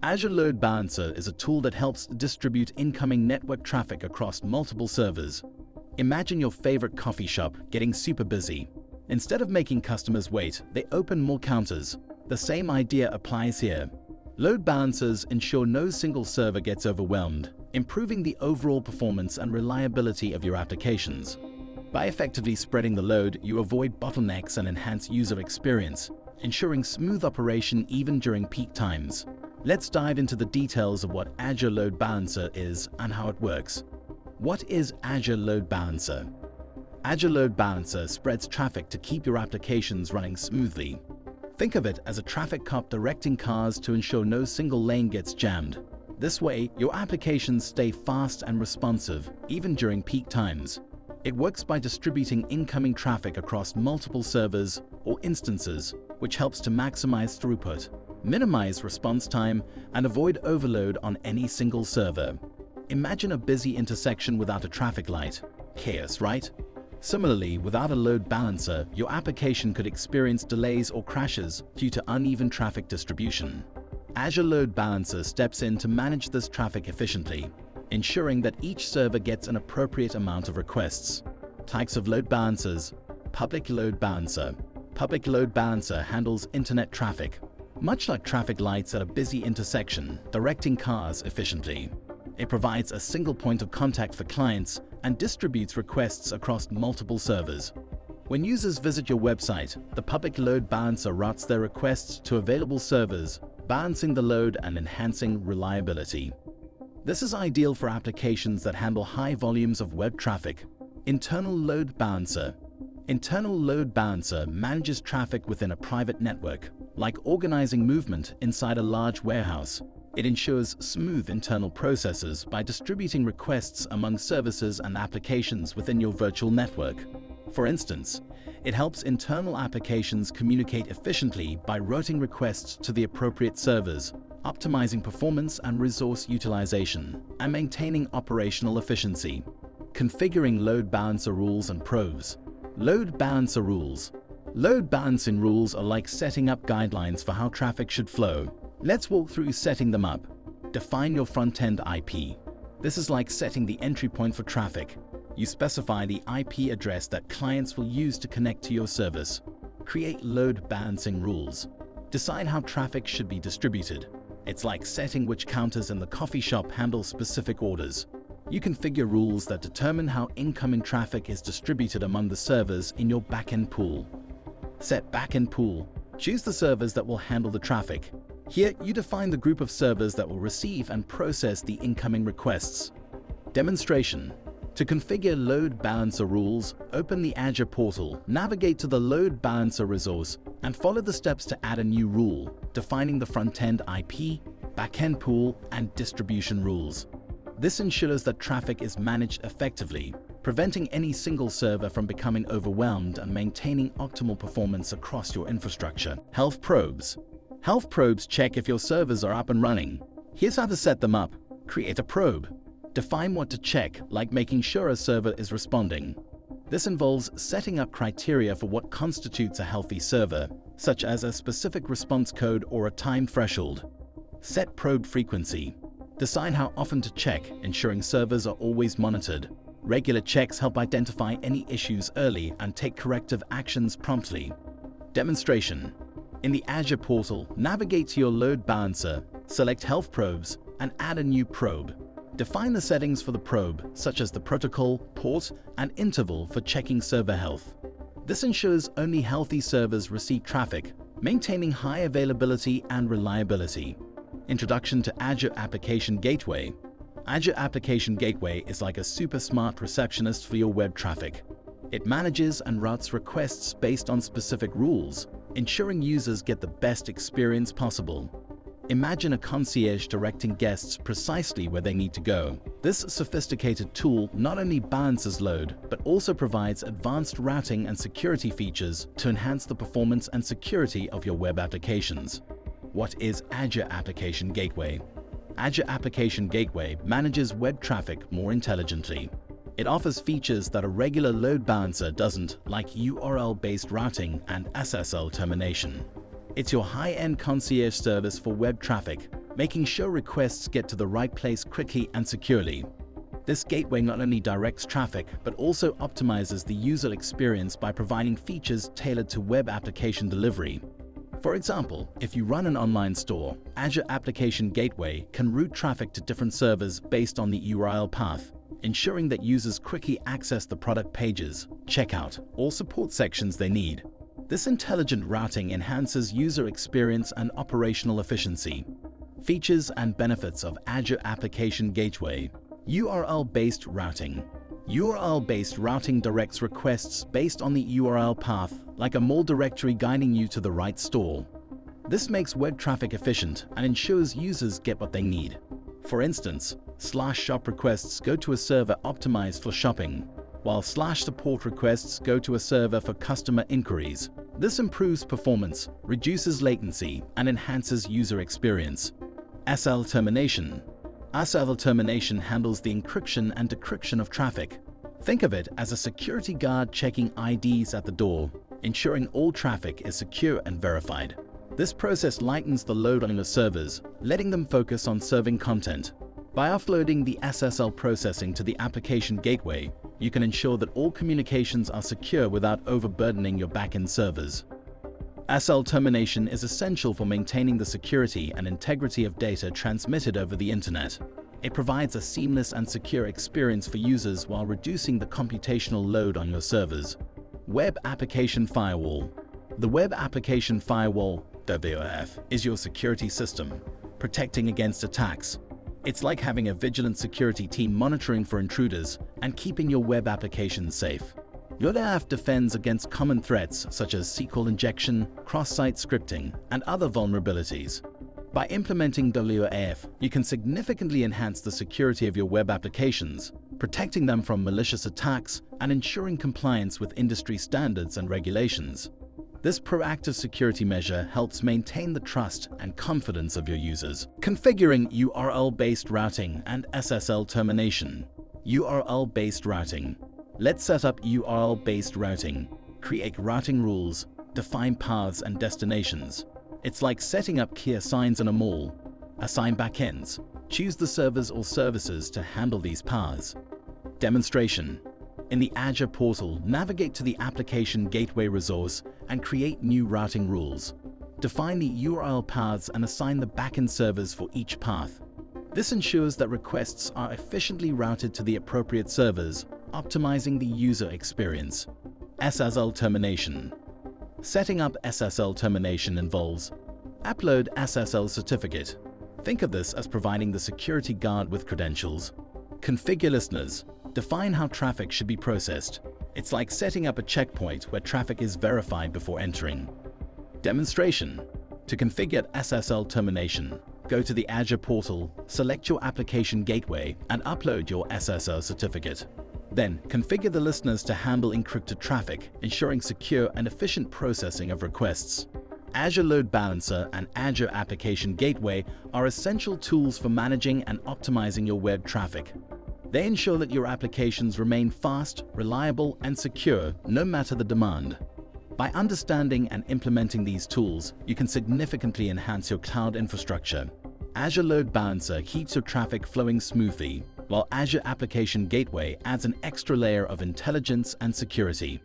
Azure Load Balancer is a tool that helps distribute incoming network traffic across multiple servers. Imagine your favorite coffee shop getting super busy. Instead of making customers wait, they open more counters. The same idea applies here. Load balancers ensure no single server gets overwhelmed, improving the overall performance and reliability of your applications. By effectively spreading the load, you avoid bottlenecks and enhance user experience, ensuring smooth operation even during peak times. Let's dive into the details of what Azure Load Balancer is and how it works. What is Azure Load Balancer? Azure Load Balancer spreads traffic to keep your applications running smoothly. Think of it as a traffic cop directing cars to ensure no single lane gets jammed. This way, your applications stay fast and responsive, even during peak times. It works by distributing incoming traffic across multiple servers or instances, which helps to maximize throughput, minimize response time, and avoid overload on any single server. Imagine a busy intersection without a traffic light. Chaos, right? Similarly, without a load balancer, your application could experience delays or crashes due to uneven traffic distribution. Azure Load Balancer steps in to manage this traffic efficiently, ensuring that each server gets an appropriate amount of requests. Types of load balancers. Public load balancer. Public load balancer handles internet traffic, much like traffic lights at a busy intersection, directing cars efficiently. It provides a single point of contact for clients and distributes requests across multiple servers. When users visit your website, the public load balancer routes their requests to available servers, balancing the load and enhancing reliability. This is ideal for applications that handle high volumes of web traffic. Internal load balancer. Internal load balancer manages traffic within a private network, like organizing movement inside a large warehouse. It ensures smooth internal processes by distributing requests among services and applications within your virtual network. For instance, it helps internal applications communicate efficiently by routing requests to the appropriate servers, optimizing performance and resource utilization, and maintaining operational efficiency. Configuring load balancer rules and pros. Load balancer rules. Load balancing rules are like setting up guidelines for how traffic should flow. Let's walk through setting them up. Define your front-end IP. This is like setting the entry point for traffic. You specify the IP address that clients will use to connect to your service. Create load balancing rules. Decide how traffic should be distributed. It's like setting which counters in the coffee shop handle specific orders. You configure rules that determine how incoming traffic is distributed among the servers in your backend pool. Set backend pool. Choose the servers that will handle the traffic. Here, you define the group of servers that will receive and process the incoming requests. Demonstration. To configure load balancer rules, open the Azure portal, navigate to the load balancer resource, and follow the steps to add a new rule, defining the front-end IP, back-end pool, and distribution rules. This ensures that traffic is managed effectively, preventing any single server from becoming overwhelmed and maintaining optimal performance across your infrastructure. Health probes. Health probes check if your servers are up and running. Here's how to set them up. Create a probe. Define what to check, like making sure a server is responding. This involves setting up criteria for what constitutes a healthy server, such as a specific response code or a time threshold. Set probe frequency. Decide how often to check, ensuring servers are always monitored. Regular checks help identify any issues early and take corrective actions promptly. Demonstration. In the Azure portal, navigate to your load balancer, select health probes, and add a new probe. Define the settings for the probe, such as the protocol, port, and interval for checking server health. This ensures only healthy servers receive traffic, maintaining high availability and reliability. Introduction to Azure Application Gateway. Azure Application Gateway is like a super smart receptionist for your web traffic. It manages and routes requests based on specific rules, ensuring users get the best experience possible. Imagine a concierge directing guests precisely where they need to go. This sophisticated tool not only balances load, but also provides advanced routing and security features to enhance the performance and security of your web applications. What is Azure Application Gateway? Azure Application Gateway manages web traffic more intelligently. It offers features that a regular load balancer doesn't, like URL-based routing and SSL termination. It's your high-end concierge service for web traffic, making sure requests get to the right place quickly and securely. This gateway not only directs traffic, but also optimizes the user experience by providing features tailored to web application delivery. For example, if you run an online store, Azure Application Gateway can route traffic to different servers based on the URL path, ensuring that users quickly access the product pages, checkout, or support sections they need. This intelligent routing enhances user experience and operational efficiency. Features and benefits of Azure Application Gateway. URL-based routing. URL-based routing directs requests based on the URL path, like a mall directory guiding you to the right store. This makes web traffic efficient and ensures users get what they need. For instance, /shop requests go to a server optimized for shopping, while /support requests go to a server for customer inquiries. This improves performance, reduces latency, and enhances user experience. SL termination. SL termination handles the encryption and decryption of traffic. Think of it as a security guard checking IDs at the door, ensuring all traffic is secure and verified. This process lightens the load on your servers, letting them focus on serving content. By offloading the SSL processing to the application gateway, you can ensure that all communications are secure without overburdening your backend servers. SL termination is essential for maintaining the security and integrity of data transmitted over the internet. It provides a seamless and secure experience for users while reducing the computational load on your servers. Web Application Firewall. The Web Application Firewall (WAF) is your security system, protecting against attacks. It's like having a vigilant security team monitoring for intruders and keeping your web applications safe. WAF defends against common threats such as SQL injection, cross-site scripting, and other vulnerabilities. By implementing WAF, you can significantly enhance the security of your web applications, protecting them from malicious attacks and ensuring compliance with industry standards and regulations. This proactive security measure helps maintain the trust and confidence of your users. Configuring URL-based routing and SSL termination. URL-based routing. Let's set up URL-based routing. Create routing rules, define paths and destinations. It's like setting up key signs in a mall. Assign backends. Choose the servers or services to handle these paths. Demonstration. In the Azure portal, navigate to the Application Gateway resource and create new routing rules. Define the URL paths and assign the backend servers for each path. This ensures that requests are efficiently routed to the appropriate servers, optimizing the user experience. SSL termination. Setting up SSL termination involves upload SSL certificate. Think of this as providing the security guard with credentials. Configure listeners. Define how traffic should be processed. It's like setting up a checkpoint where traffic is verified before entering. Demonstration. To configure SSL termination, go to the Azure portal, select your application gateway, and upload your SSL certificate. Then, configure the listeners to handle encrypted traffic, ensuring secure and efficient processing of requests. Azure Load Balancer and Azure Application Gateway are essential tools for managing and optimizing your web traffic. They ensure that your applications remain fast, reliable, and secure no matter the demand. By understanding and implementing these tools, you can significantly enhance your cloud infrastructure. Azure Load Balancer keeps your traffic flowing smoothly, while Azure Application Gateway adds an extra layer of intelligence and security.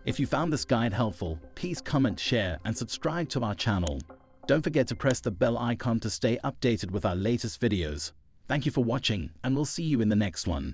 If you found this guide helpful, please comment, share, and subscribe to our channel. Don't forget to press the bell icon to stay updated with our latest videos. Thank you for watching, and we'll see you in the next one.